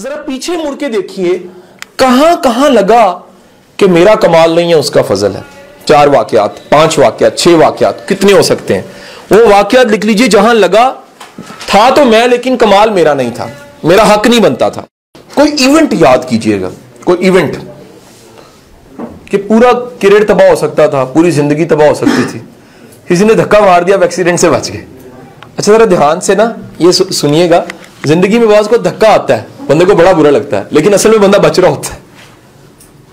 जरा पीछे मुड़ के देखिए कहां कहां लगा कि मेरा कमाल नहीं है, उसका फजल है। 4 वाकयात, 5 वाकयात, 6 वाकयात, कितने हो सकते हैं? वो वाकयात लिख लीजिए जहां लगा था तो मैं, लेकिन कमाल मेरा नहीं था, मेरा हक नहीं बनता था। कोई इवेंट याद कीजिएगा, कोई इवेंट कि पूरा करियर तबाह हो सकता था, पूरी जिंदगी तबाह हो सकती थी, किसी ने धक्का मार दिया, एक्सीडेंट से बच गए। अच्छा जरा ध्यान से ना ये सुनिएगा, जिंदगी में बाज़ को धक्का आता है, बंदे को बड़ा बुरा लगता है, लेकिन असल में बंदा बच रहा होता है।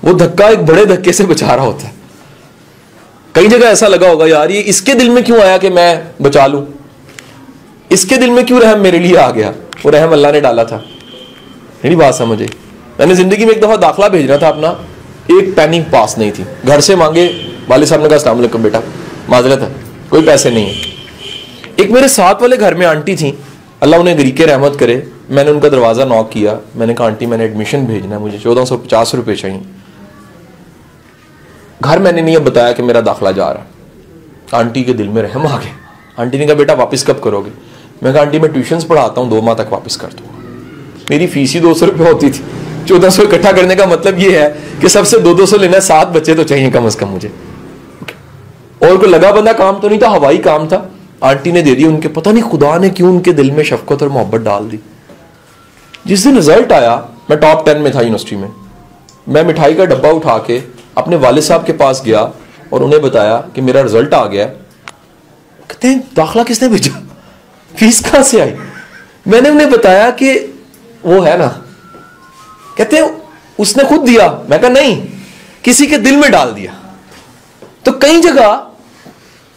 वो धक्का एक बड़े धक्के से बचा रहा होता है। कई जगह ऐसा लगा होगा यार ये इसके दिल में क्यों आया कि मैं बचा लूं, इसके दिल में क्यों रहम मेरे लिए आ गया, वो रहम अल्लाह ने डाला था। मेरी बात समझे, मैंने जिंदगी में एक दफा दाखिला भेजना था अपना, एक पैनी पास नहीं थी, घर से मांगे, वाले साहब ने कहा अस्सलाम वालेकुम बेटा माजरत है कोई पैसे नहीं है। एक मेरे साथ वाले घर में आंटी थी, अल्लाह उन्हें गरीके रहमत करे, मैंने उनका दरवाजा नॉक किया, मैंने कहा आंटी मैंने एडमिशन भेजना है, मुझे 1450 रुपये चाहिए। घर मैंने नहीं बताया कि मेरा दाखिला जा रहा है। आंटी के दिल में रहम आ गया। आंटी ने कहा बेटा वापस कब करोगे? मैं कहा आंटी मैं ट्यूशंस पढ़ाता हूँ, 2 माह तक वापस कर दूंगा। मेरी फीस ही 200 रुपये होती थी। 1400 इकट्ठा करने का मतलब ये है कि सबसे 200 लेना, 7 बच्चे तो चाहिए कम से कम मुझे। और कोई लगा बंदा काम तो नहीं था, हवाई काम था। आंटी ने दे दी उनके, पता नहीं खुदा ने क्यों उनके दिल में शफकत और मोहब्बत डाल दी। जिस दिन रिजल्ट आया, मैं टॉप 10 में था यूनिवर्सिटी में, मैं मिठाई का डब्बा उठा के अपने वालिद साहब के पास गया और उन्हें बताया कि मेरा रिजल्ट आ गया। कहते हैं दाखिला किसने भेजा, फीस कहां से आई? मैंने उन्हें बताया कि वो है ना, कहते हैं उसने खुद दिया। मैं कहा नहीं, किसी के दिल में डाल दिया। तो कई जगह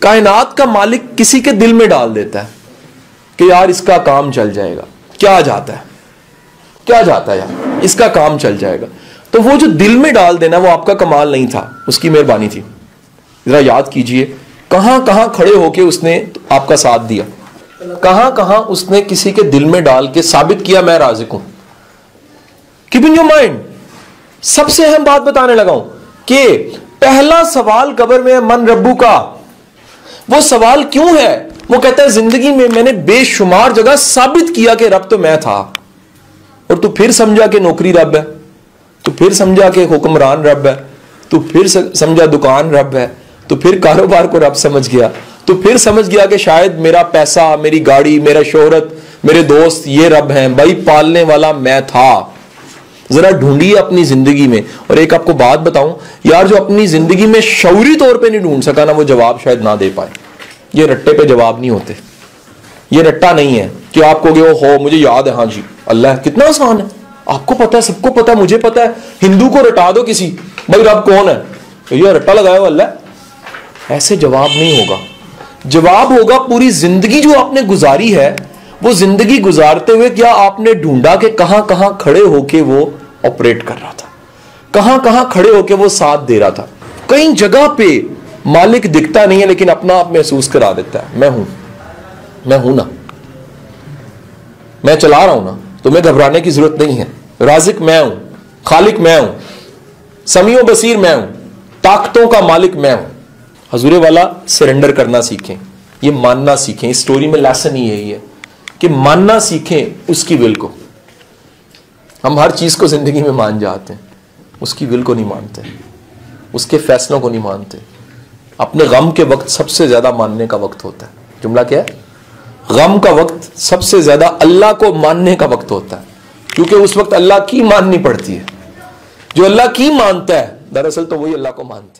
कायनात का मालिक किसी के दिल में डाल देता है कि यार इसका काम चल जाएगा। क्या जाता है, क्या जाता है यार, इसका काम चल जाएगा। तो वो जो दिल में डाल देना वो आपका कमाल नहीं था, उसकी मेहरबानी थी। जरा याद कीजिए कहां कहां खड़े होके उसने आपका साथ दिया, कहां कहां उसने किसी के दिल में डाल के साबित किया मैं राज़िक हूं। Keep in your mind. सबसे अहम बात बताने लगा हूं कि पहला सवाल कब्र में मन रब्बू का। वो सवाल क्यों है? वो कहता है जिंदगी में मैंने बेशुमार जगह साबित किया कि रब तो मैं था, और तू फिर समझा कि नौकरी रब है, तू फिर समझा कि हुक्मरान रब है, तू फिर समझा दुकान रब है, तू फिर कारोबार को रब समझ गया, तू फिर समझ गया कि शायद मेरा पैसा, मेरी गाड़ी, मेरा शोहरत, मेरे दोस्त ये रब हैं। भाई पालने वाला मैं था। जरा ढूंढिए अपनी जिंदगी में। और एक आपको बात बताऊं यार, जो अपनी जिंदगी में शऊरी तौर पे नहीं ढूंढ सका ना, वो जवाब शायद ना दे पाए। ये रट्टे पे जवाब नहीं होते। ये रट्टा नहीं है कि आप कहोगे ओ हो मुझे याद है, हाँ जी अल्लाह, कितना आसान है, आपको पता है, सबको पता है, मुझे पता है। हिंदू को रटा दो किसी, भाई रब कौन है, तो ये रट्टा लगाया हो अल्लाह। ऐसे जवाब नहीं होगा। जवाब होगा पूरी जिंदगी जो आपने गुजारी है, वो जिंदगी गुजारते हुए क्या आपने ढूंढा कि कहां कहां खड़े होके वो ऑपरेट कर रहा था, कहां कहां खड़े होके वो साथ दे रहा था। कई जगह पे मालिक दिखता नहीं है लेकिन अपना आप महसूस करा देता है, मैं हूं ना, मैं चला रहा हूं ना, तुम्हें घबराने की जरूरत नहीं है। राज़िक मैं हूं, खालिक मैं हूं, समीओ बसीर मैं हूं, ताकतों का मालिक मैं हूं। हजूरे वाला सरेंडर करना सीखें, ये मानना सीखें। इस स्टोरी में लेसन ही यही है कि मानना सीखें उसकी विल को। हम हर चीज को जिंदगी में मान जाते हैं, उसकी विल को नहीं मानते, उसके फैसलों को नहीं मानते। अपने गम के वक्त सबसे ज्यादा मानने का वक्त होता है। जुमला क्या है? गम का वक्त सबसे ज्यादा अल्लाह को मानने का वक्त होता है, क्योंकि उस वक्त अल्लाह की माननी पड़ती है। जो अल्लाह की मानता है दरअसल तो वही अल्लाह को मानता है।